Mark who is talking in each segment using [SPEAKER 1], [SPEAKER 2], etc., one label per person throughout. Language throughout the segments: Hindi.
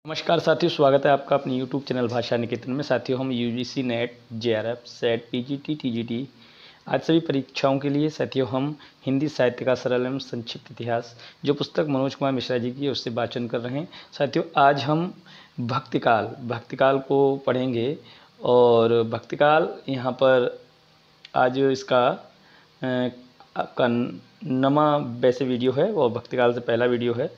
[SPEAKER 1] नमस्कार साथियों, स्वागत है आपका अपने YouTube चैनल भाषा निकेतन में। साथियों, हम UGC net, JRF, set, PGT, TGT आज सभी परीक्षाओं के लिए साथियों हम हिंदी साहित्य का सरल एवं संक्षिप्त इतिहास जो पुस्तक मनोज कुमार मिश्रा जी की उससे वाचन कर रहे हैं। साथियों, आज हम भक्तिकाल को पढ़ेंगे और भक्तिकाल यहाँ पर आज इसका आपका नवा वैसे वीडियो है और भक्तिकाल से पहला वीडियो है।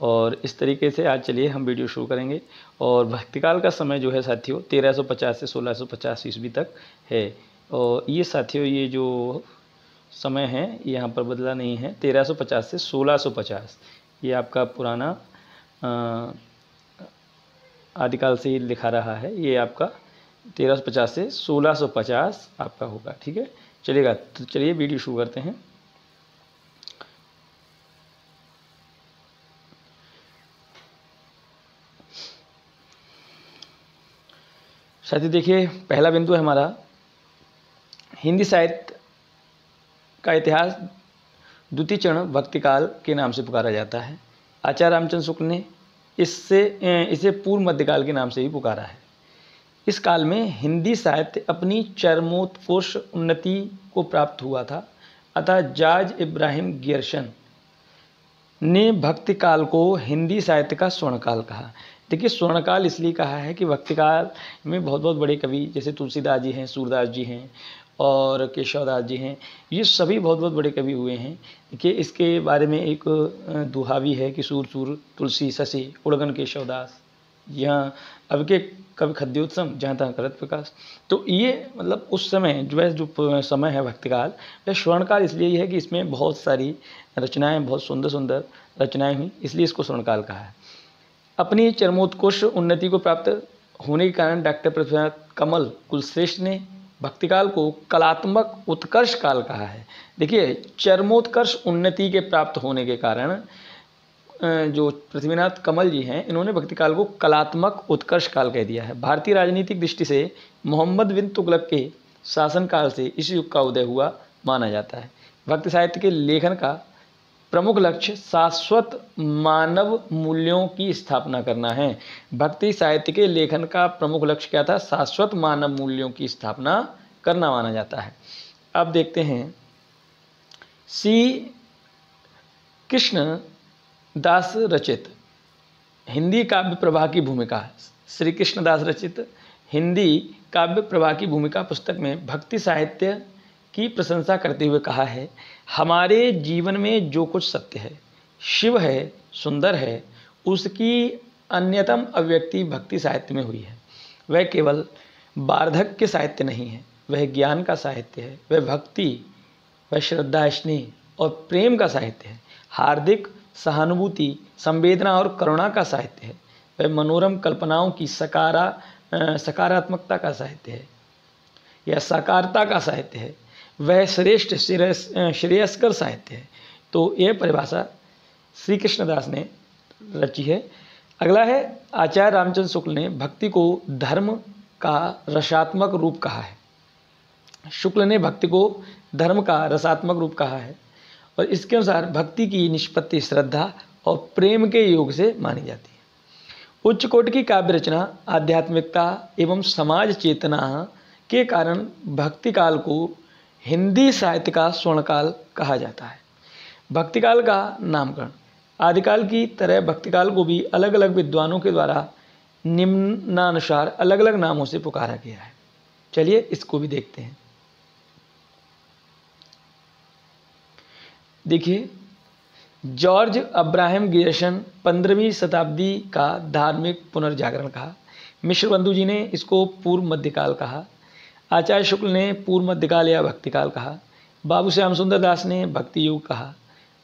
[SPEAKER 1] और इस तरीके से आज चलिए हम वीडियो शुरू करेंगे। और भक्तिकाल का समय जो है साथियों 1350 से 1650 ईस्वी तक है। और ये साथियों ये जो समय है यहाँ पर बदला नहीं है, 1350 से 1650 ये आपका पुराना आदिकाल से ही लिखा रहा है। ये आपका 1350 से 1650 आपका होगा, ठीक है। चलेगा, तो चलिए वीडियो शुरू करते हैं। साथियों देखिए, पहला बिंदु है हमारा हिंदी साहित्य का इतिहास द्वितीय चरण भक्तिकाल के नाम से पुकारा जाता है। आचार्य रामचंद्र शुक्ल ने इसे पूर्व मध्यकाल के नाम से भी पुकारा है। इस काल में हिंदी साहित्य अपनी चरमोत्कर्ष उन्नति को प्राप्त हुआ था। अतः जाज इब्राहिम गियर्शन ने भक्तिकाल को हिंदी साहित्य का स्वर्णकाल कहा। देखिए, स्वर्णकाल इसलिए कहा है कि भक्तिकाल में बहुत बहुत बड़े कवि जैसे तुलसीदास जी हैं, सूरदास जी हैं और केशवदास जी हैं, ये सभी बहुत बहुत बड़े कवि हुए हैं। देखिए, इसके बारे में एक दोहा भी है कि सूर सूर तुलसी शशि उड़गन केशवदास, यहाँ अब के कवि खद्योत्सम जहाँ तहाँ करत प्रकाश। तो ये मतलब उस समय जो समय है भक्तिकाल, वह स्वर्णकाल इसलिए है कि इसमें बहुत सारी रचनाएं, बहुत सुंदर सुंदर रचनाएं हुई, इसलिए इसको स्वर्णकाल कहा है। अपनी चरमोत्कर्ष उन्नति को प्राप्त होने के कारण डॉक्टर पृथ्वीनाथ कमल कुलश्रेष्ठ ने भक्तिकाल को कलात्मक उत्कर्ष काल कहा है। देखिए, चरमोत्कर्ष उन्नति के प्राप्त होने के कारण जो पृथ्वीनाथ कमल जी हैं, इन्होंने भक्तिकाल को कलात्मक उत्कर्ष काल कह दिया है। भारतीय राजनीतिक दृष्टि से मोहम्मद बिन तुगलक के शासनकाल से इस युग का उदय हुआ माना जाता है। भक्ति साहित्य के लेखन का प्रमुख लक्ष्य शाश्वत मानव मूल्यों की स्थापना करना है। भक्ति साहित्य के लेखन का प्रमुख लक्ष्य क्या था? शाश्वत मानव मूल्यों की स्थापना करना माना जाता है। अब देखते हैं श्री कृष्ण दास रचित हिंदी काव्य प्रवाह की भूमिका। श्री कृष्णदास रचित हिंदी काव्य प्रवाह की भूमिका पुस्तक में भक्ति साहित्य की प्रशंसा करते हुए कहा है, हमारे जीवन में जो कुछ सत्य है, शिव है, सुंदर है, उसकी अन्यतम अभिव्यक्ति भक्ति साहित्य में हुई है। वह केवल वार्धक्य साहित्य नहीं है, वह ज्ञान का साहित्य है, वह भक्ति, वह श्रद्धा, स्नेह और प्रेम का साहित्य है, हार्दिक सहानुभूति, संवेदना और करुणा का साहित्य है, वह मनोरम कल्पनाओं की सकारात्मकता का साहित्य है या साकारता का साहित्य है, वह श्रेष्ठ श्रेयस्कर साहित्य है। तो यह परिभाषा श्री कृष्णदास ने रची है। अगला है, आचार्य रामचंद्र शुक्ल ने भक्ति को धर्म का रसात्मक रूप कहा है। शुक्ल ने भक्ति को धर्म का रसात्मक रूप कहा है और इसके अनुसार भक्ति की निष्पत्ति श्रद्धा और प्रेम के योग से मानी जाती है। उच्च कोटि की काव्य रचना, आध्यात्मिकता एवं समाज चेतना के कारण भक्तिकाल को हिंदी साहित्य का स्वर्णकाल कहा जाता है। भक्तिकाल का नामकरण आदिकाल की तरह भक्तिकाल को भी अलग अलग विद्वानों के द्वारा निम्नानुसार अलग अलग नामों से पुकारा गया है। चलिए इसको भी देखते हैं। देखिए, जॉर्ज अब्राहम गियर्सन 15वीं शताब्दी का धार्मिक पुनर्जागरण कहा। मिश्र बंधु जी ने इसको पूर्व मध्यकाल कहा। आचार्य शुक्ल ने पूर्व मध्यकाल या भक्तिकाल कहा। बाबू श्याम सुंदर दास ने भक्ति युग कहा।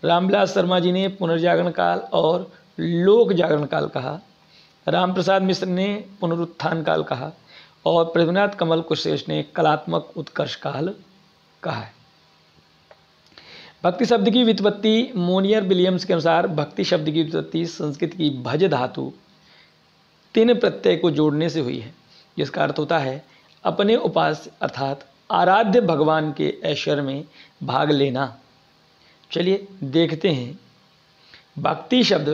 [SPEAKER 1] रामविलास शर्मा जी ने पुनर्जागरण काल और लोक जागरण काल कहा। राम प्रसाद मिश्र ने पुनरुत्थान काल कहा और पृथ्वीनाथ कमल कुलश्रेष्ठ ने कलात्मक उत्कर्ष काल कहा है। भक्ति शब्द की व्युत्पत्ति मोनियर विलियम्स के अनुसार भक्ति शब्द की व्युत्पत्ति संस्कृत की भज धातु 3 प्रत्यय को जोड़ने से हुई है, जिसका अर्थ होता है अपने उपास्य अर्थात आराध्य भगवान के ऐश्वर्य में भाग लेना। चलिए देखते हैं भक्ति शब्द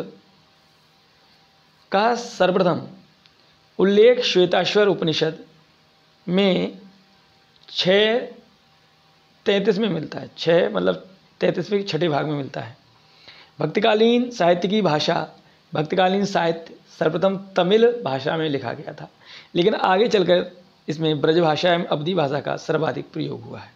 [SPEAKER 1] का सर्वप्रथम उल्लेख श्वेताश्वर उपनिषद में 6:33 में मिलता है। 6 मतलब 33वें छठे भाग में मिलता है। भक्तिकालीन साहित्य की भाषा, भक्तिकालीन साहित्य सर्वप्रथम तमिल भाषा में लिखा गया था, लेकिन आगे चलकर इसमें ब्रज भाषा एवं अवधी भाषा का सर्वाधिक प्रयोग हुआ है।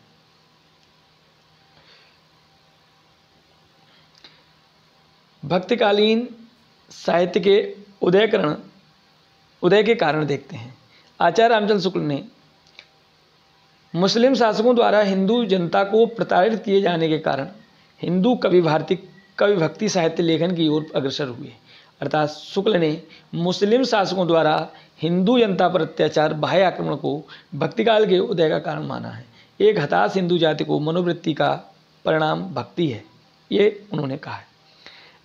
[SPEAKER 1] भक्तिकालीन साहित्य के उदय के कारण देखते हैं। आचार्य रामचंद्र शुक्ल ने मुस्लिम शासकों द्वारा हिंदू जनता को प्रताड़ित किए जाने के कारण हिंदू कवि भक्ति साहित्य लेखन की ओर अग्रसर हुए। अर्थात शुक्ल ने मुस्लिम शासकों द्वारा हिंदू जनता पर अत्याचार, बाह्य आक्रमण को भक्तिकाल के उदय का कारण माना है। एक हताश हिंदू जाति को मनोवृत्ति का परिणाम भक्ति है, ये उन्होंने कहा है।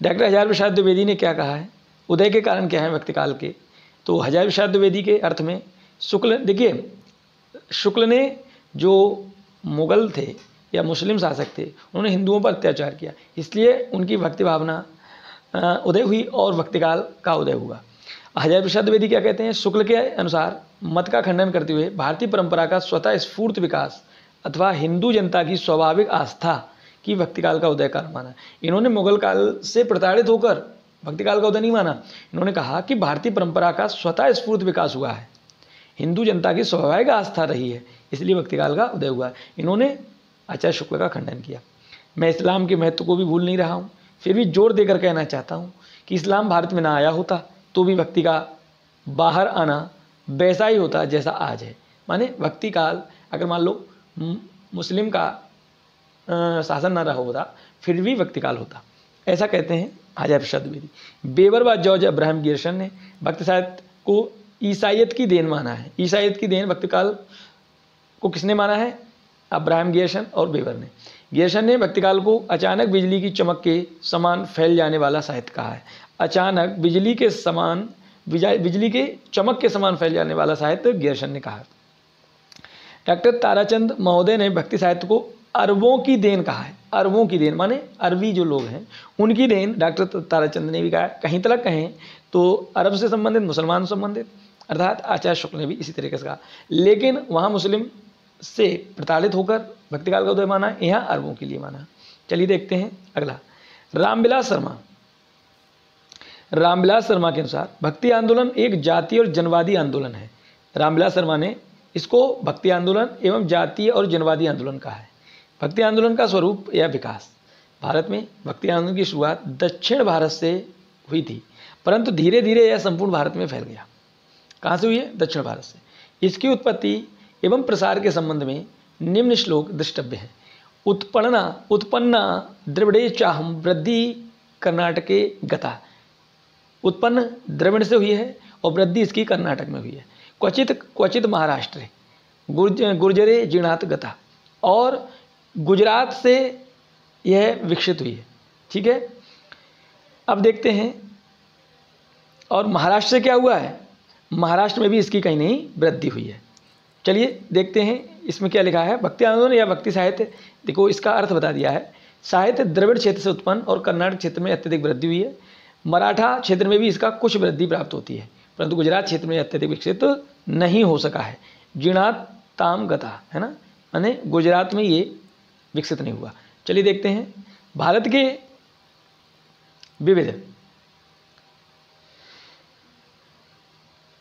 [SPEAKER 1] डॉक्टर हजारी प्रसाद द्विवेदी ने क्या कहा है, उदय के कारण क्या है भक्तिकाल के? तो हजारी प्रसाद द्विवेदी के अर्थ में शुक्ल, देखिए शुक्ल ने जो मुगल थे या मुस्लिम शासक थे, उन्होंने हिंदुओं पर अत्याचार किया, इसलिए उनकी भक्ति भावना उदय हुई और भक्तिकाल का उदय हुआ। हजारी प्रसाद द्विवेदी क्या कहते हैं, शुक्ल के अनुसार मत का खंडन करते हुए भारतीय परंपरा का स्वतः स्फूर्त विकास अथवा हिंदू जनता की स्वाभाविक आस्था की भक्तिकाल का उदय कारण माना। इन्होंने मुगल काल से प्रताड़ित होकर भक्तिकाल का उदय नहीं माना। इन्होंने कहा कि भारतीय परंपरा का स्वतः स्फूर्त विकास हुआ है, हिंदू जनता की स्वाभाविक आस्था रही है, इसलिए भक्तिकाल का उदय हुआ है। इन्होंने आचार्य शुक्ल का खंडन किया। मैं इस्लाम के महत्व को भी भूल नहीं रहा हूँ, फिर भी जोर देकर कहना चाहता हूँ कि इस्लाम भारत में ना आया होता तो भी भक्ति का बाहर आना वैसा ही होता जैसा आज है। माने भक्ति काल अगर मान लो मुस्लिम का शासन ना रहा होता फिर भी भक्ति काल होता, ऐसा कहते हैं हजारी प्रसाद द्विवेदी। बेबर व जॉर्ज अब्राहम गियर्सन ने भक्ति साहित्य को ईसाइयत की देन माना है। ईसाइयत की देन भक्तिकाल को किसने माना है? अब्राहम गियर्सन और बेबर ने। गियर्सन ने भक्तिकाल को अचानक बिजली की चमक के समान फैल जाने वाला साहित्य कहा है। अचानक बिजली के चमक के समान फैल जाने वाला साहित्य गियर्सन ने कहा। डॉक्टर ताराचंद महोदय ने भक्ति साहित्य को अरबों की देन कहा है। अरबों की देन माने अरबी जो लोग हैं उनकी देन डॉक्टर ताराचंद ने भी कहा। कहीं तक कहें तो अरब से संबंधित, मुसलमान से संबंधित, अर्थात आचार्य शुक्ल ने भी इसी तरीके से कहा। लेकिन वहाँ मुस्लिम से प्रताड़ित होकर भक्तिकाल का उदय माना, यहाँ अरबों के लिए माना। चलिए देखते हैं अगला। रामविलास शर्मा के अनुसार भक्ति आंदोलन एक जातीय और जनवादी आंदोलन है। रामविलास शर्मा ने इसको भक्ति आंदोलन एवं जातीय और जनवादी आंदोलन कहा है। भक्ति आंदोलन का स्वरूप या विकास। भारत में भक्ति आंदोलन की शुरुआत दक्षिण भारत से हुई थी, परंतु धीरे धीरे यह संपूर्ण भारत में फैल गया। कहाँ से हुई है? दक्षिण भारत से। इसकी उत्पत्ति एवं प्रसार के संबंध में निम्न श्लोक दृष्टव्य है। उत्पन्ना द्रविड़े चाहम वृद्धि कर्नाटके गता। उत्पन्न द्रविड़ से हुई है और वृद्धि इसकी कर्नाटक में हुई है। क्वचित महाराष्ट्र गुर्जरे जीर्णात गता, और गुजरात से यह विकसित हुई है। ठीक है, अब देखते हैं और महाराष्ट्र से क्या हुआ है? महाराष्ट्र में भी इसकी कहीं नहीं वृद्धि हुई है। चलिए देखते हैं इसमें क्या लिखा है। भक्ति आंदोलन या भक्ति साहित्य, देखो इसका अर्थ बता दिया है। साहित्य द्रविड़ क्षेत्र से उत्पन्न और कर्नाटक क्षेत्र में अत्यधिक वृद्धि हुई है। मराठा क्षेत्र में भी इसका कुछ वृद्धि प्राप्त होती है, परंतु गुजरात क्षेत्र में अत्यधिक विकसित नहीं हो सका है। जीर्णात ताम गता है ना, यानी गुजरात में ये विकसित नहीं हुआ। चलिए देखते हैं। भारत के विविध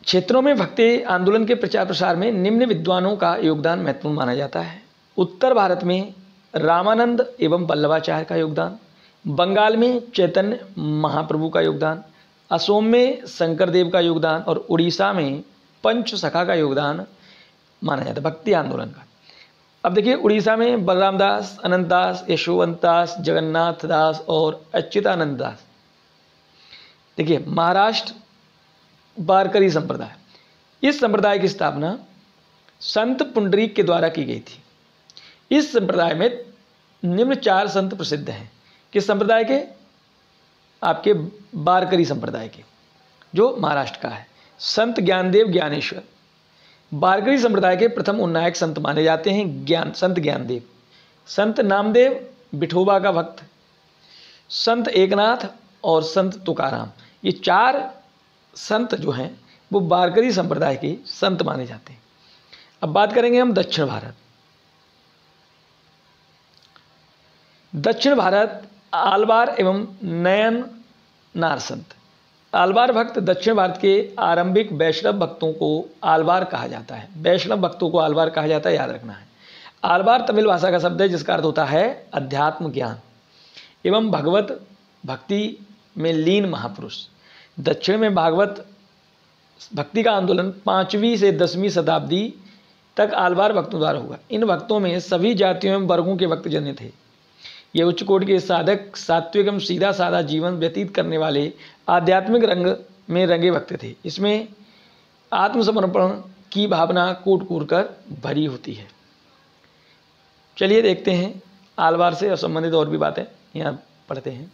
[SPEAKER 1] क्षेत्रों में भक्ति आंदोलन के प्रचार प्रसार में निम्न विद्वानों का योगदान महत्वपूर्ण माना जाता है। उत्तर भारत में रामानंद एवं वल्लभाचार्य का योगदान, बंगाल में चैतन्य महाप्रभु का योगदान, असोम में शंकरदेव का योगदान और उड़ीसा में पंच सखा का योगदान माना जाता है भक्ति आंदोलन का। अब देखिए उड़ीसा में बलराम दास, अनंत दास, यशोवंत दास, जगन्नाथ दास और अच्युतानंद दास। देखिए महाराष्ट्र वारकरी संप्रदाय, इस संप्रदाय की स्थापना संत पुंडरीक के द्वारा की गई थी। इस संप्रदाय में निम्न 4 संत प्रसिद्ध हैं। किस संप्रदाय के? आपके वारकरी संप्रदाय के, जो महाराष्ट्र का है। संत ज्ञानदेव ज्ञानेश्वर वारकरी संप्रदाय के प्रथम उन्नायक संत माने जाते हैं। संत ज्ञानदेव, संत नामदेव विठोबा का भक्त, संत एकनाथ और संत तुकाराम, ये 4 संत जो हैं वो वारकरी संप्रदाय के संत माने जाते हैं। अब बात करेंगे हम दक्षिण भारत। दक्षिण भारत आलवार एवं नयन नार संत। आलवार भक्त दक्षिण भारत के आरंभिक वैष्णव भक्तों को आलवार कहा जाता है। वैष्णव भक्तों को आलवार कहा जाता है, याद रखना है। आलवार तमिल भाषा का शब्द है जिसका अर्थ होता है अध्यात्म ज्ञान एवं भगवत भक्ति में लीन महापुरुष। दक्षिण में भागवत भक्ति का आंदोलन 5वीं से 10वीं शताब्दी तक आलवार भक्तों द्वारा हुआ। इन भक्तों में सभी जातियों एवं वर्गों के भक्त जन्य थे। ये उच्च कोटि के साधक, सात्विक एवं सीधा साधा जीवन व्यतीत करने वाले आध्यात्मिक रंग में रंगे भक्त थे। इसमें आत्मसमर्पण की भावना कूट कूट कर भरी होती है। चलिए देखते हैं आलवार से संबंधित और भी बातें यहाँ पढ़ते हैं।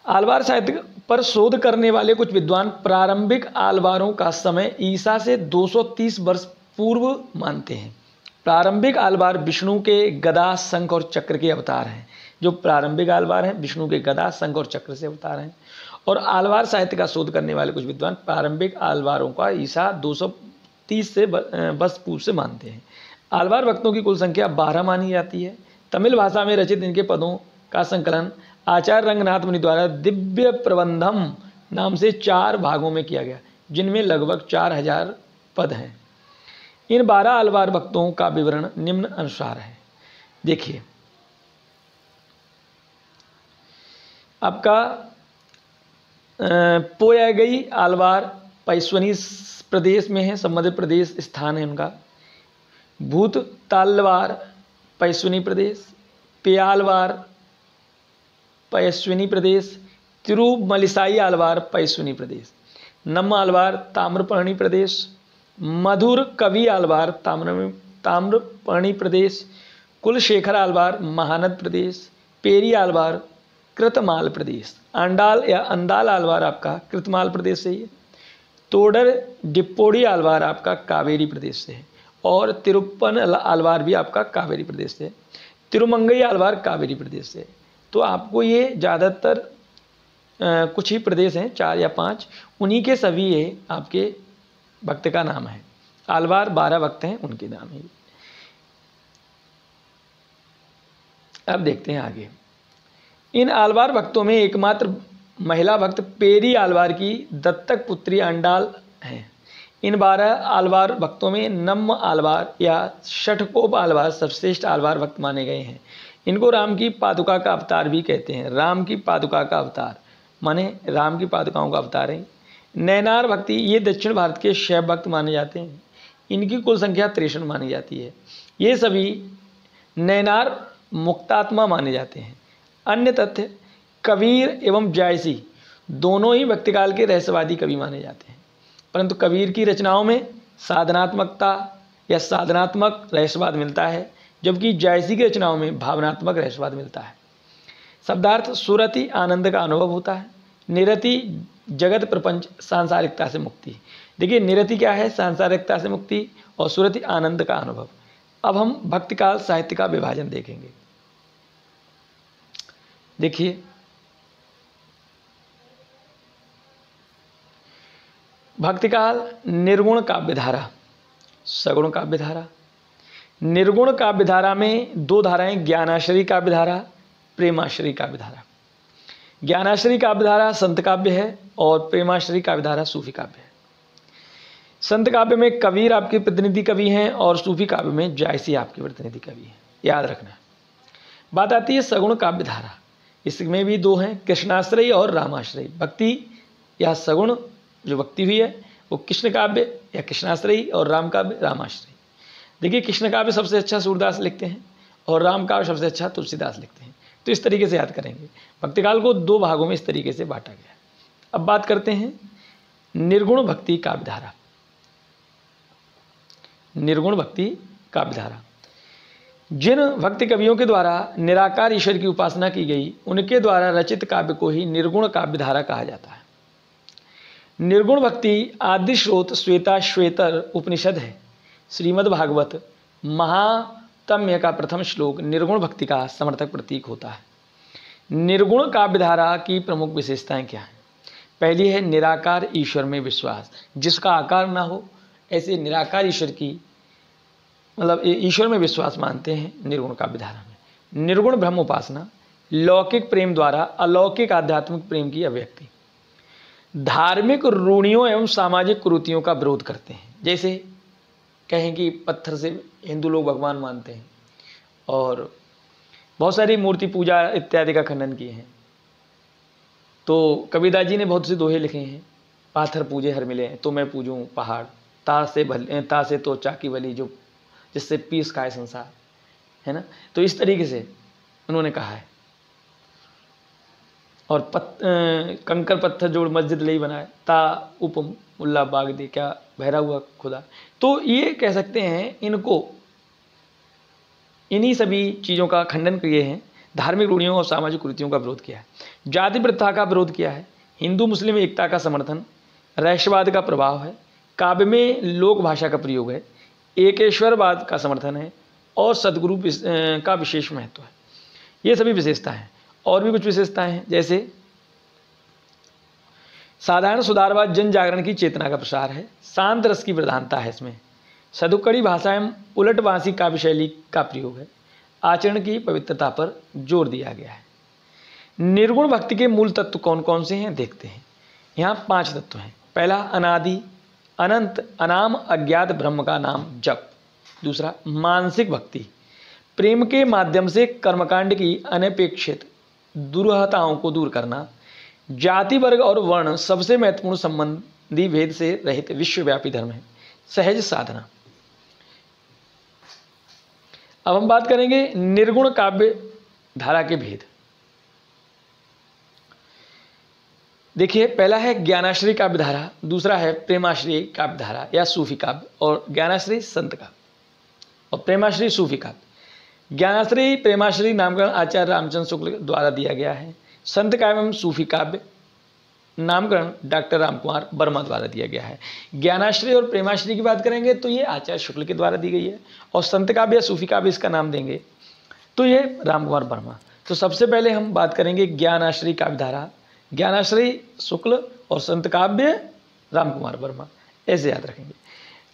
[SPEAKER 1] आलवार साहित्य पर शोध करने वाले कुछ विद्वान प्रारंभिक आलवारों का समय ईसा से 230 वर्ष पूर्व मानते हैं। प्रारंभिक आलवार विष्णु के गदा, शंख और चक्र के अवतार हैं। जो प्रारंभिक आलवार हैं विष्णु के गदा, शंख और चक्र से अवतार हैं। और आलवार साहित्य का शोध करने वाले कुछ विद्वान प्रारंभिक आलवारों का ईसा 230 से वर्ष पूर्व से मानते हैं। आलवार भक्तों की कुल संख्या 12 मानी जाती है। तमिल भाषा में रचित इनके पदों का संकलन आचार्य रंगनाथ मुनि द्वारा दिव्य प्रबंधम नाम से 4 भागों में किया गया, जिनमें लगभग 4000 पद हैं। इन 12 आलवार भक्तों का विवरण निम्न अनुसार है। देखिए, आपका पोयागई आलवार पैश्वनी प्रदेश में है, मध्य प्रदेश स्थान है उनका। भूत तालवार पैश्वनी प्रदेश, पेयालवार पैश्वनी प्रदेश, तिरुमलिसाई आलवार पैश्वनी प्रदेश, नम आलवार ताम्रपर्णी प्रदेश, मधुर कवि आलवार ताम्रपर्णी प्रदेश, कुलशेखर आलवार महानद प्रदेश, पेरी आलवार कृतमाल प्रदेश, अंडाल या अंदाल आलवार आपका कृतमाल प्रदेश से ही है। तोडर डिप्पोड़ी आलवार आपका कावेरी प्रदेश से है। और तिरुप्पन आलवार भी आपका कावेरी प्रदेश से है। तिरुमंगई आलवार कावेरी प्रदेश से है। तो आपको ये ज़्यादातर कुछ ही प्रदेश हैं, 4 या 5, उन्हीं के सभी ये आपके भक्त का नाम है। आलवार 12 भक्त हैं, उनके नाम है। अब देखते हैं आगे। इन आलवार भक्तों में एकमात्र महिला भक्त पेरी आलवार की दत्तक पुत्री अंडाल हैं। इन 12 आलवार भक्तों में नम आलवार या षठकोप आलवार सर्वश्रेष्ठ आलवार भक्त माने गए हैं। इनको राम की पादुका का अवतार भी कहते हैं। राम की पादुका का अवतार माने राम की पादुकाओं का अवतार है। नैनार भक्ति ये दक्षिण भारत के शैव भक्त माने जाते हैं। इनकी कुल संख्या 63 मानी जाती है। ये सभी नैनार मुक्तात्मा माने जाते हैं। अन्य तथ्य, कबीर एवं जायसी दोनों ही भक्तिकाल के रहस्यवादी कवि माने जाते हैं, परंतु कबीर की रचनाओं में साधनात्मकता या साधनात्मक रहस्यवाद मिलता है, जबकि जायसी की रचनाओं में भावनात्मक रहस्यवाद मिलता है। शब्दार्थ, सुरति आनंद का अनुभव होता है। निरति जगत प्रपंच सांसारिकता से मुक्ति। देखिए, निरति क्या है? सांसारिकता से मुक्ति, और सुरति आनंद का अनुभव। अब हम भक्तिकाल साहित्य का विभाजन देखेंगे। देखिए, भक्तिकाल निर्गुण काव्यधारा, सगुण काव्यधारा। निर्गुण काव्यधारा में 2 धाराएं, ज्ञानाश्रयी काव्यधारा, प्रेमाश्रयी काव्यधारा। ज्ञानाश्रयी काव्यधारा संत काव्य है और प्रेमाश्रयी काव्यधारा सूफी काव्य है। संत काव्य में कबीर आपके प्रतिनिधि कवि हैं और सूफी काव्य में जायसी आपके प्रतिनिधि कवि हैं, याद रखना। बात आती है सगुण काव्यधारा। इसमें भी 2 हैं, कृष्णाश्रयी और रामाश्रयी। भक्ति या सगुण जो भक्ति हुई है वो कृष्ण काव्य या कृष्णाश्रयी, और राम काव्य रामाश्रयी। देखिए, कृष्ण काव्य सबसे अच्छा सूरदास लिखते हैं और राम काव्य सबसे अच्छा तुलसीदास लिखते हैं। तो इस तरीके से याद करेंगे। भक्तिकाल को 2 भागों में इस तरीके से बांटा गया है। अब बात करते हैं निर्गुण भक्ति काव्यधारा। निर्गुण भक्ति काव्यधारा, जिन भक्ति कवियों के द्वारा निराकार ईश्वर की उपासना की गई, उनके द्वारा रचित काव्य को ही निर्गुण काव्यधारा कहा जाता है। निर्गुण भक्ति आदि स्रोत श्वेताश्वेतर उपनिषद है। श्रीमद् भागवत महात्म्य का प्रथम श्लोक निर्गुण भक्ति का समर्थक प्रतीक होता है। निर्गुण काव्यधारा की प्रमुख विशेषताएं क्या हैं? पहली है निराकार ईश्वर में विश्वास, जिसका आकार ना हो ऐसे निराकार ईश्वर की मतलब ईश्वर में विश्वास मानते हैं निर्गुण काव्य धारा में। निर्गुण ब्रह्म उपासना लौकिक प्रेम द्वारा अलौकिक आध्यात्मिक प्रेम की अभिव्यक्ति। धार्मिक रूढ़ियों एवं सामाजिक कुरीतियों का विरोध करते हैं। जैसे कहें कि पत्थर से हिंदू लोग भगवान मानते हैं और बहुत सारी मूर्ति पूजा इत्यादि का खंडन किए हैं। तो कबीरदास जी ने बहुत से दोहे लिखे हैं, पाथर पूजे हर मिले तो मैं पूजूं पहाड़, ता से तो चाकी बली जो जिससे पीस खाए संसार, है ना। तो इस तरीके से उन्होंने कहा है। और कंकर पत्थर जोड़ मस्जिद ले बनाए, ता उप मुल्ला बाग दे, क्या बहरा हुआ खुदा। तो ये कह सकते हैं इनको, इन्हीं सभी चीज़ों का खंडन किए हैं। धार्मिक रूढ़ियों और सामाजिक कुरीतियों का विरोध किया है, जाति प्रथा का विरोध किया है, हिंदू मुस्लिम एकता का समर्थन, रहस्यवाद का प्रभाव है, काव्य में लोक भाषा का प्रयोग है, एकेश्वरवाद का समर्थन है और सदगुरु का विशेष महत्व है। ये सभी विशेषता हैं। और भी कुछ विशेषताएं हैं, जैसे साधारण सुधारवाद जन जागरण की चेतना का प्रसार है, शांत रस की प्रधानता है इसमें, सदुक्कड़ी भाषा एवं उलटवासी काव्य शैली का प्रयोग है, आचरण की पवित्रता पर जोर दिया गया है। निर्गुण भक्ति के मूल तत्व कौन कौन से हैं देखते हैं। यहाँ 5 तत्व हैं। पहला अनादि अनंत अनाम अज्ञात ब्रह्म का नाम जप। दूसरा मानसिक भक्ति, प्रेम के माध्यम से कर्मकांड की अनपेक्षित दुरूहताओं को दूर करना। जाति वर्ग और वर्ण सबसे महत्वपूर्ण संबंधी भेद से रहित विश्वव्यापी धर्म है। सहज साधना। अब हम बात करेंगे निर्गुण काव्य धारा के भेद। देखिए, पहला है ज्ञानाश्रय काव्य धारा, दूसरा है प्रेमाश्रय काव्य धारा या सूफी काव्य, और ज्ञानाश्रय संत काव्य और प्रेमाश्रय सूफी काव्य। ज्ञानाश्रय प्रेमाश्रय नामकरण आचार्य रामचंद्र शुक्ल द्वारा दिया गया है। संत काव्य एवं सूफी काव्य नामकरण डॉक्टर रामकुमार वर्मा द्वारा दिया गया है। ज्ञानाश्रय और प्रेमाश्रय की बात करेंगे तो ये आचार्य शुक्ल के द्वारा दी गई है, और संत काव्य या सूफी काव्य इसका नाम देंगे तो ये रामकुमार वर्मा। तो सबसे पहले हम बात करेंगे ज्ञानाश्रय काव्य धारा, ज्ञानाश्रय शुक्ल और संत काव्य रामकुमार वर्मा, ऐसे याद रखेंगे।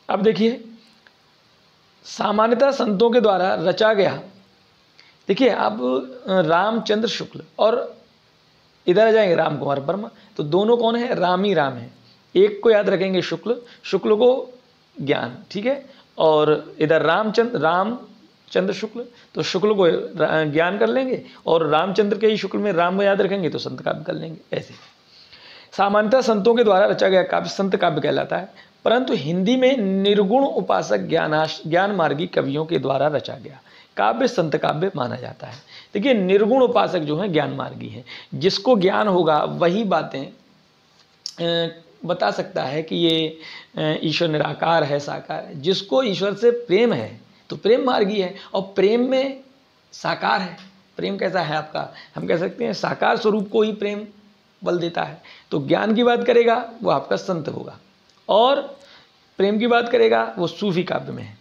[SPEAKER 1] अब देखिए, सामान्यतः संतों के द्वारा रचा गया, देखिए अब रामचंद्र शुक्ल और इधर आ जाएंगे रामकुमार वर्मा, तो दोनों कौन है? राम ही राम है। एक को याद रखेंगे शुक्ल, शुक्ल को ज्ञान, ठीक है, और इधर रामचंद्र शुक्ल, तो शुक्ल को ज्ञान कर लेंगे और रामचंद्र के ही शुक्ल में राम को याद रखेंगे तो संत काव्य कर लेंगे। ऐसे सामान्यतः संतों के द्वारा रचा गया काव्य संत काव्य कहलाता है, परंतु हिंदी में निर्गुण उपासक ज्ञान मार्गी कवियों के द्वारा रचा गया काव्य संत काव्य माना जाता है। देखिए, निर्गुण उपासक जो है ज्ञान मार्गी है, जिसको ज्ञान होगा वही बातें बता सकता है कि ये ईश्वर निराकार है, साकार है। जिसको ईश्वर से प्रेम है तो प्रेम मार्गी है, और प्रेम में साकार है। प्रेम कैसा है आपका? हम कह सकते हैं साकार स्वरूप को ही प्रेम बल देता है। तो ज्ञान की बात करेगा वो आपका संत होगा, और प्रेम की बात करेगा वो सूफी काव्य में है।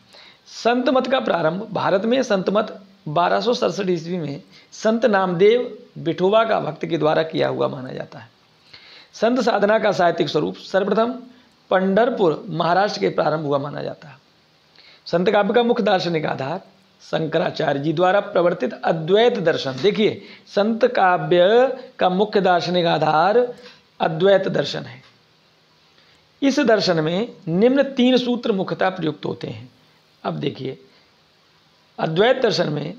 [SPEAKER 1] संत मत का प्रारंभ भारत में संत मत 1267 ईस्वी में संत नामदेव विठोबा का भक्त के द्वारा किया हुआ माना जाता है। संत साधना का साहित्यिक स्वरूप सर्वप्रथम पंढरपुर महाराष्ट्र के प्रारंभ हुआ माना जाता है। संत काव्य का मुख्य दार्शनिक आधार शंकराचार्य जी द्वारा प्रवर्तित अद्वैत दर्शन। देखिए, संत काव्य का मुख्य दार्शनिक आधार अद्वैत दर्शन है। इस दर्शन में निम्न 3 सूत्र मुख्यतः प्रयुक्त होते हैं। अब देखिए, अद्वैत दर्शन में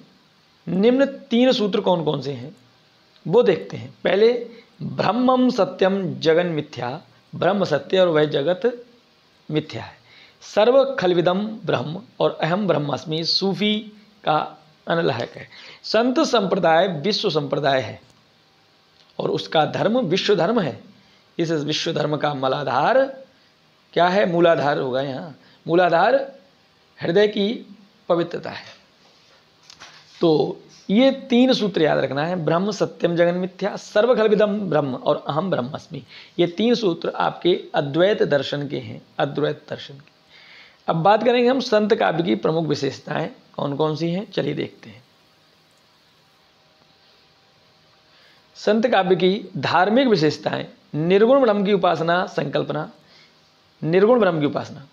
[SPEAKER 1] निम्न 3 सूत्र कौन कौन से हैं वो देखते हैं। पहले, ब्रह्मम सत्यम जगन मिथ्या, ब्रह्म सत्य और वह जगत मिथ्या है। सर्व खलविदम ब्रह्म और अहम ब्रह्मास्मि सूफी का अनलहक है। संत संप्रदाय विश्व संप्रदाय है और उसका धर्म विश्व धर्म है। इस विश्व धर्म का मूलाधार क्या है? मूलाधार होगा यहाँ, मूलाधार हृदय की पवित्रता है। तो ये 3 सूत्र याद रखना है, ब्रह्म सत्यम जगन मिथ्या, सर्वखलविदम ब्रह्म और अहम ब्रह्मास्मि। ये 3 सूत्र आपके अद्वैत दर्शन के हैं, अद्वैत दर्शन के। अब बात करेंगे हम संत काव्य की प्रमुख विशेषताएं कौन कौन सी हैं, चलिए देखते हैं। संत काव्य की धार्मिक विशेषताएं निर्गुण ब्रह्म की उपासना संकल्पना, निर्गुण ब्रह्म की उपासना,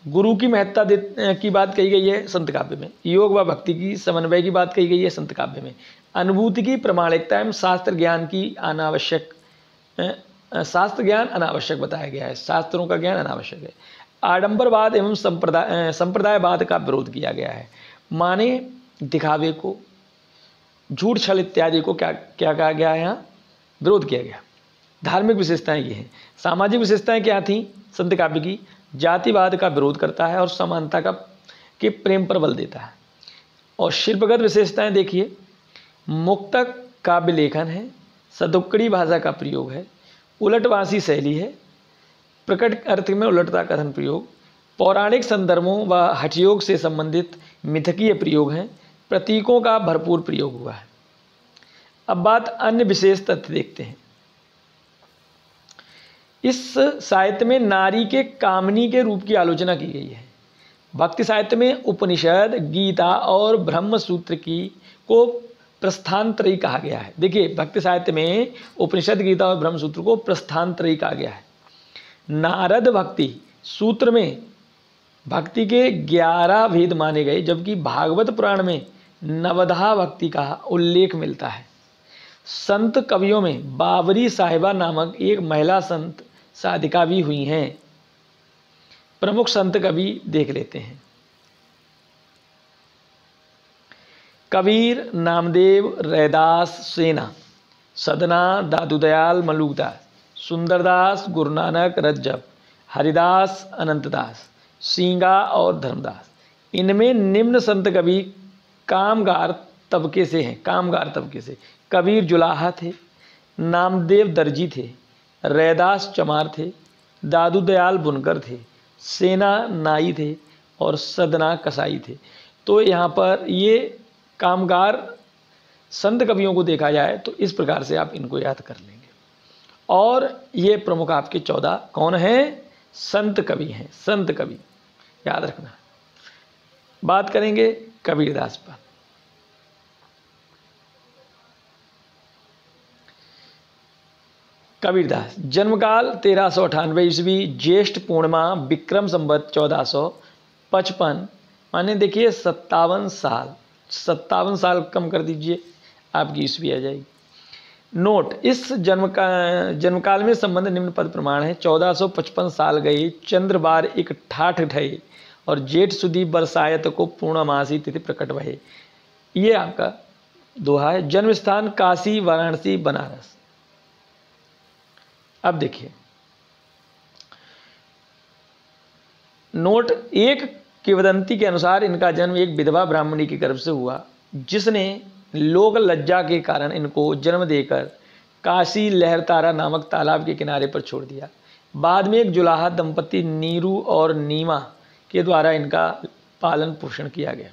[SPEAKER 1] गुरु की महत्ता की बात कही गई है संत काव्य में, योग व भक्ति की समन्वय की बात कही गई है संत काव्य में, अनुभूति की प्रमाणिकता एवं शास्त्र ज्ञान की अनावश्यक, शास्त्र ज्ञान अनावश्यक बताया गया है, शास्त्रों का ज्ञान अनावश्यक है। आडंबरवाद एवं संप्रदायवाद का विरोध किया गया है, माने दिखावे को, झूठ छल इत्यादि को क्या क्या कहा गया है, यहाँ विरोध किया गया। धार्मिक विशेषताएं ये हैं। सामाजिक विशेषताएं क्या थीं संत काव्य की? जातिवाद का विरोध करता है और समानता का के प्रेम पर बल देता है। और शिल्पगत विशेषताएं देखिए, मुक्तक काव्य लेखन है, सदुक्कड़ी भाषा का प्रयोग है, उलटवासी शैली है, प्रकट अर्थ में उलटता कथन प्रयोग, पौराणिक संदर्भों व हठयोग से संबंधित मिथकीय प्रयोग हैं, प्रतीकों का भरपूर प्रयोग हुआ है। अब बात अन्य विशेष तथ्य देखते हैं। इस साहित्य में नारी के कामनी के रूप की आलोचना की गई है। भक्ति साहित्य में उपनिषद, गीता और ब्रह्म सूत्र को प्रस्थानत्रयी कहा गया है। देखिए, भक्ति साहित्य में उपनिषद, गीता और ब्रह्म सूत्र को प्रस्थानत्रयी कहा गया है। नारद भक्ति सूत्र में भक्ति के 11 भेद माने गए, जबकि भागवत पुराण में नवधा भक्ति का उल्लेख मिलता है। संत कवियों में बाबरी साहिबा नामक एक महिला संत साधिका भी हुई हैं। प्रमुख संत कवि देख लेते हैं। कबीर, नामदेव, रैदास, सेना, सदना, दादूदयाल, मलूकदास, सुंदरदास, गुरु नानक, रज्जब, हरिदास, अनंतदास, सींगा और धर्मदास। इनमें निम्न संत कवि कामगार तबके से हैं। कामगार तबके से कबीर जुलाहा थे, नामदेव दर्जी थे, रैदास चमार थे, दादू दयाल बुनकर थे, सेना नाई थे और सदना कसाई थे। तो यहाँ पर ये कामगार संत कवियों को देखा जाए तो इस प्रकार से आप इनको याद कर लेंगे। और ये प्रमुख आपके 14 कौन हैं? संत कवि हैं। संत कवि याद रखना। बात करेंगे कबीरदास पर। कबीरदास जन्मकाल 1398 ईस्वी, ज्येष्ठ पूर्णिमा, विक्रम संवत 1455, माने देखिए 57 साल कम कर दीजिए, आपकी ईस्वी आ जाएगी। नोट, इस जन्मकाल में संबंध निम्न पद प्रमाण है। 1455 साल गए, चंद्रवार एक ठाठ ढहे और जेठ सुदी बरसायत को पूर्णमासी तिथि प्रकट भये। ये आपका दोहा है। जन्म स्थान काशी, वाराणसी, बनारस। अब देखिए, नोट, एक किंवदंती के अनुसार इनका जन्म एक विधवा ब्राह्मणी के गर्भ से हुआ, जिसने लोक लज्जा के कारण इनको जन्म देकर काशी लहरतारा नामक तालाब के किनारे पर छोड़ दिया। बाद में एक जुलाहा दंपति नीरू और नीमा के द्वारा इनका पालन पोषण किया गया।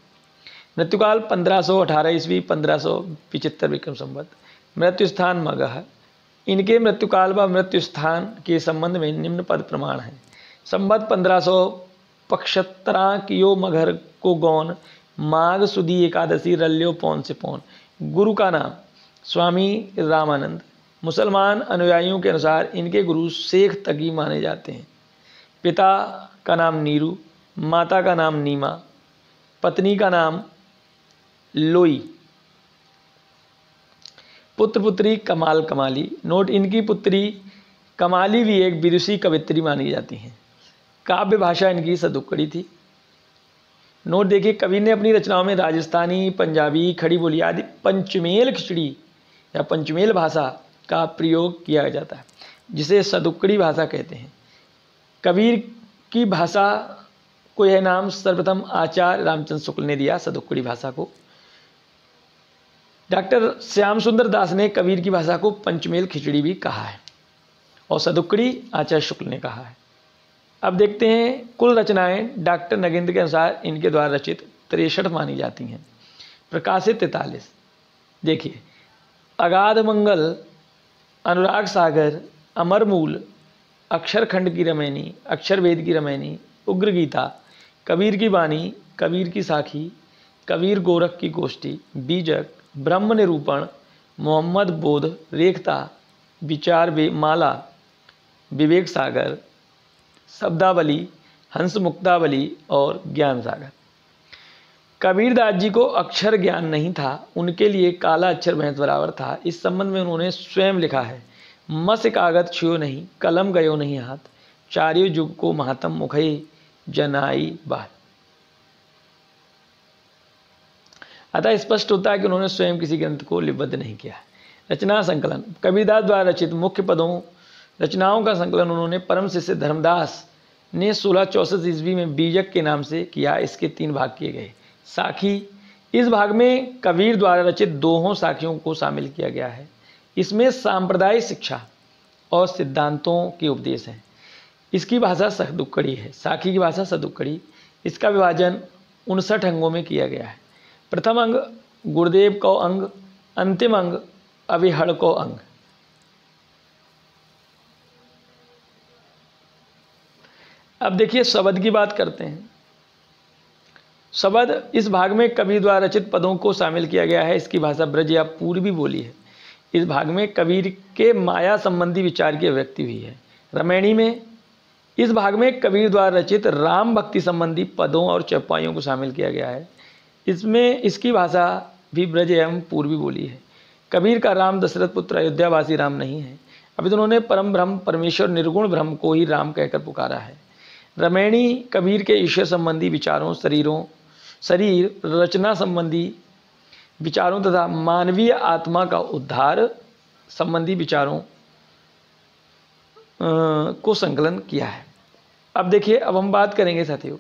[SPEAKER 1] मृत्युकाल 1518 ईस्वी, 1575 विक्रम संवत। मृत्यु स्थान मगह। इनके मृत्युकाल व मृत्यु स्थान के संबंध में निम्न पद प्रमाण है। संवत 1575 कियो मघर को गौन, माघ सुदी एकादशी रल्यो पौन से पौन। गुरु का नाम स्वामी रामानंद। मुसलमान अनुयायियों के अनुसार इनके गुरु शेख तकी माने जाते हैं। पिता का नाम नीरू, माता का नाम नीमा, पत्नी का नाम लोई, पुत्र पुत्री कमाल कमाली। नोट, इनकी पुत्री कमाली भी एक विदुषी कवित्री मानी जाती हैं। काव्य भाषा इनकी सदुक्कड़ी थी। नोट देखिए, कवि ने अपनी रचनाओं में राजस्थानी, पंजाबी, खड़ी बोली आदि पंचमेल खिचड़ी या पंचमेल भाषा का प्रयोग किया जाता है, जिसे सदुक्कड़ी भाषा कहते हैं। कबीर की भाषा को यह नाम सर्वप्रथम आचार्य रामचंद्र शुक्ल ने दिया, सदुक्कड़ी भाषा को। डॉक्टर श्याम सुंदर दास ने कबीर की भाषा को पंचमेल खिचड़ी भी कहा है और सदुक्कड़ी आचार्य शुक्ल ने कहा है। अब देखते हैं कुल रचनाएं डॉक्टर नगेंद्र के अनुसार इनके द्वारा रचित 63 मानी जाती हैं, प्रकाशित 43। देखिए, अगाध मंगल, अनुराग सागर, अमर मूल, अक्षर खंड की रमैनी, अक्षर वेद की रमैनी, उग्र गीता, कबीर की वाणी, कबीर की साखी, कबीर गोरख की गोष्ठी, बीजक, ब्रह्म निरूपण, मोहम्मद बोध, रेखता, विचार माला, विवेक सागर, शब्दावली, हंस मुक्तावली और ज्ञान सागर। कबीरदास जी को अक्षर ज्ञान नहीं था, उनके लिए काला अक्षर भैंस बराबर था। इस संबंध में उन्होंने स्वयं लिखा है, मस कागज छुयो नहीं, कलम गयो नहीं हाथ, चारियों जुग को महात्म मुखई जनाई बात। अतः स्पष्ट होता है कि उन्होंने स्वयं किसी ग्रंथ को लिपिबद्ध नहीं किया। रचना संकलन, कबीरदास द्वारा रचित मुख्य पदों रचनाओं का संकलन उन्होंने परम शिष्य धर्मदास ने 1664 ईस्वी में बीजक के नाम से किया। इसके 3 भाग किए गए। साखी, इस भाग में कबीर द्वारा रचित दोहों साखियों को शामिल किया गया है। इसमें सांप्रदायिक शिक्षा और सिद्धांतों के उपदेश हैं। इसकी भाषा सदुक्कड़ी है। साखी की भाषा सदुक्कड़ी। इसका विभाजन 59 अंगों में किया गया है। प्रथम अंग गुरुदेव को अंग, अंतिम अंग अविहड़ को अंग। अब देखिए शब्द की बात करते हैं। शब्द, इस भाग में कबीर द्वारा रचित पदों को शामिल किया गया है। इसकी भाषा ब्रज या पूर्वी बोली है। इस भाग में कबीर के माया संबंधी विचार की अभिव्यक्ति हुई है। रमैणी में, इस भाग में कबीर द्वारा रचित राम भक्ति संबंधी पदों और चौपाइयों को शामिल किया गया है। इसमें इसकी भाषा भी ब्रज एवं पूर्वी बोली है। कबीर का राम दशरथ पुत्र अयोध्यावासी राम नहीं है, अभी तो उन्होंने परम ब्रह्म परमेश्वर निर्गुण ब्रह्म को ही राम कहकर पुकारा है। रमैणी कबीर के ईश्वर संबंधी विचारों, शरीर रचना संबंधी विचारों तथा मानवीय आत्मा का उद्धार संबंधी विचारों को संकलन किया है। अब देखिए, अब हम बात करेंगे साथियों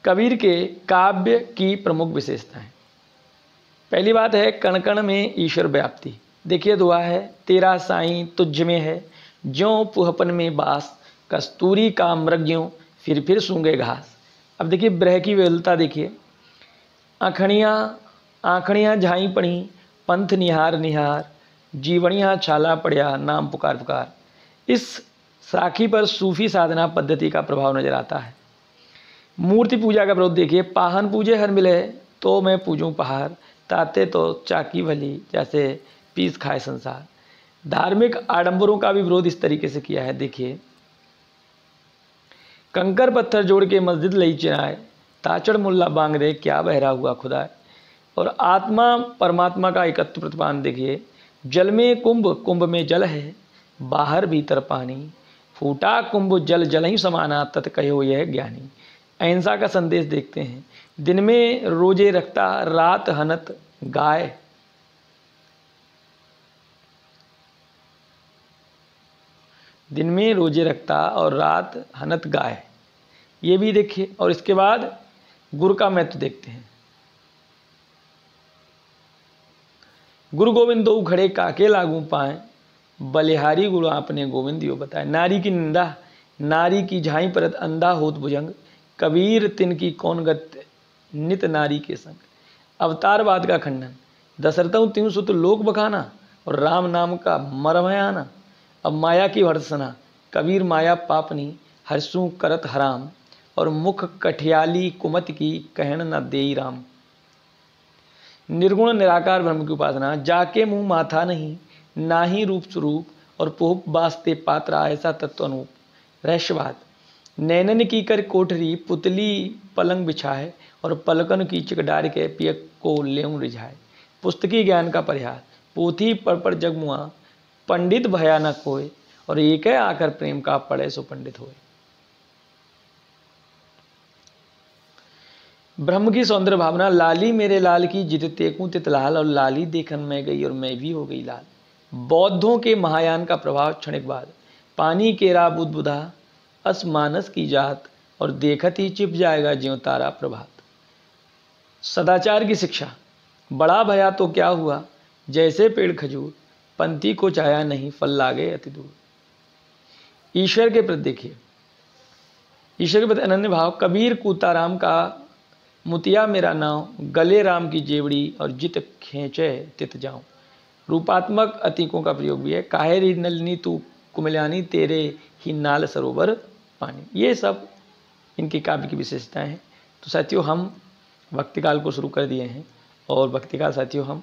[SPEAKER 1] कबीर के काव्य की प्रमुख विशेषताएं। पहली बात है कण कण में ईश्वर व्याप्ति। देखिए दुआ है, तेरा साईं तुझ में है, ज्यों पुहपन में बास, कस्तूरी का मृग ज्यों फिर सूंघे घास। अब देखिए ब्रह की विरलता देखिए, आँखड़ियाँ झाई पड़ी, पंथ निहार निहार, जीवणियाँ छाला पड़िया, नाम पुकार पुकार। इस साखी पर सूफी साधना पद्धति का प्रभाव नजर आता है। मूर्ति पूजा का विरोध देखिए, पाहन पूजे हर मिले तो मैं पूजूं पहाड़, ताते तो चाकी भली जैसे पीस खाए संसार। धार्मिक आडंबरों का भी विरोध इस तरीके से किया है। देखिए, कंकर पत्थर जोड़ के मस्जिद लई चिनाए, ताचड़ मुल्ला बांग दे क्या बहरा हुआ खुदा। और आत्मा परमात्मा का एकत्व प्रतिपादन देखिए, जल में कुंभ, कुंभ में जल है, बाहर भीतर पानी, फूटा कुंभ जल जल ही समाना, तत् कहो यह ज्ञानी। अहिंसा का संदेश देखते हैं, दिन में रोजे रखता, रात हनत गाय। दिन में रोजे रखता और रात हनत गाय, ये भी देखिए। और इसके बाद गुरु का महत्व देखते हैं। गुरु गोविंद दो खड़े काके लागू पाए, बलिहारी गुरु आपने गोविंद यो बताए। नारी की निंदा, नारी की झाई परत अंधा होत भुजंग, कबीर तिन की कौन गत नित नारी के संग। अवतारवाद का खंडन, दशरथों तीन सुत लोक बखाना और राम नाम का मरम है आना। अब माया की भर्त्सना, कबीर माया पापनी हर्षू करत हराम, और मुख कठियाली कुमत की कहन न देई राम। निर्गुण निराकार ब्रह्म की उपासना, जाके मुंह माथा नहीं, ना ही रूप स्वरूप, और पोह बास्ते पात्रा ऐसा तत्व अनूप। रहस्यवाद, नैनन की कर कोठरी, पुतली पलंग बिछाए, और पलकन की चिकडार के पियक को लेऊं रिझाए। पुस्तकी ज्ञान का परिहार, पोथी पर जगमुआ, पंडित भया न कोय, और एक है आकर प्रेम का पढ़े सो पंडित होए। ब्रह्म की सौंदर्य भावना, लाली मेरे लाल की जित तेकूं तित लाल, और लाली देखन में गई और मैं भी हो गई लाल। बौद्धों के महायान का प्रभाव, क्षणिकवाद, पानी केरा बुदबुदा, असमानस की जात, और देखत ही छिप जाएगा ज्यों तारा प्रभात। सदाचार की शिक्षा, बड़ा भया तो क्या हुआ, जैसे पेड़ खजूर, पंथी को चाया नहीं, फल लागे अति दूर। ईश्वर के प्रति देखिए, ईश्वर के प्रति अनन्य भाव, कबीर कूताराम का मुतिया मेरा नाव, गले राम की जेवड़ी, और जित खींचे तित जाऊं। रूपात्मक अतीकों का प्रयोग भी है, काहे री नलिनी तू कुमल्यानी, तेरे ही नाल सरोवर पानी। ये सब इनकी काव्य की विशेषताएं हैं। तो साथियों, हम भक्तिकाल को शुरू कर दिए हैं, और भक्तिकाल साथियों हम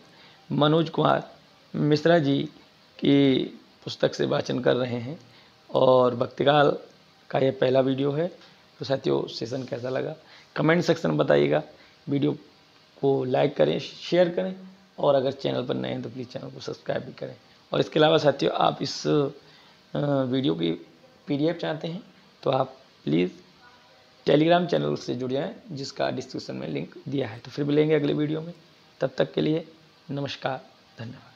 [SPEAKER 1] मनोज कुमार मिश्रा जी की पुस्तक से वाचन कर रहे हैं और भक्तिकाल का ये पहला वीडियो है। तो साथियों सेशन कैसा लगा कमेंट सेक्शन में बताइएगा। वीडियो को लाइक करें, शेयर करें और अगर चैनल पर नए हैं तो प्लीज़ चैनल को सब्सक्राइब भी करें। और इसके अलावा साथियों आप इस वीडियो की PDF चाहते हैं तो आप प्लीज़ टेलीग्राम चैनल से जुड़ जाएं जिसका डिस्क्रिप्शन में लिंक दिया है। तो फिर मिलेंगे अगले वीडियो में, तब तक के लिए नमस्कार, धन्यवाद।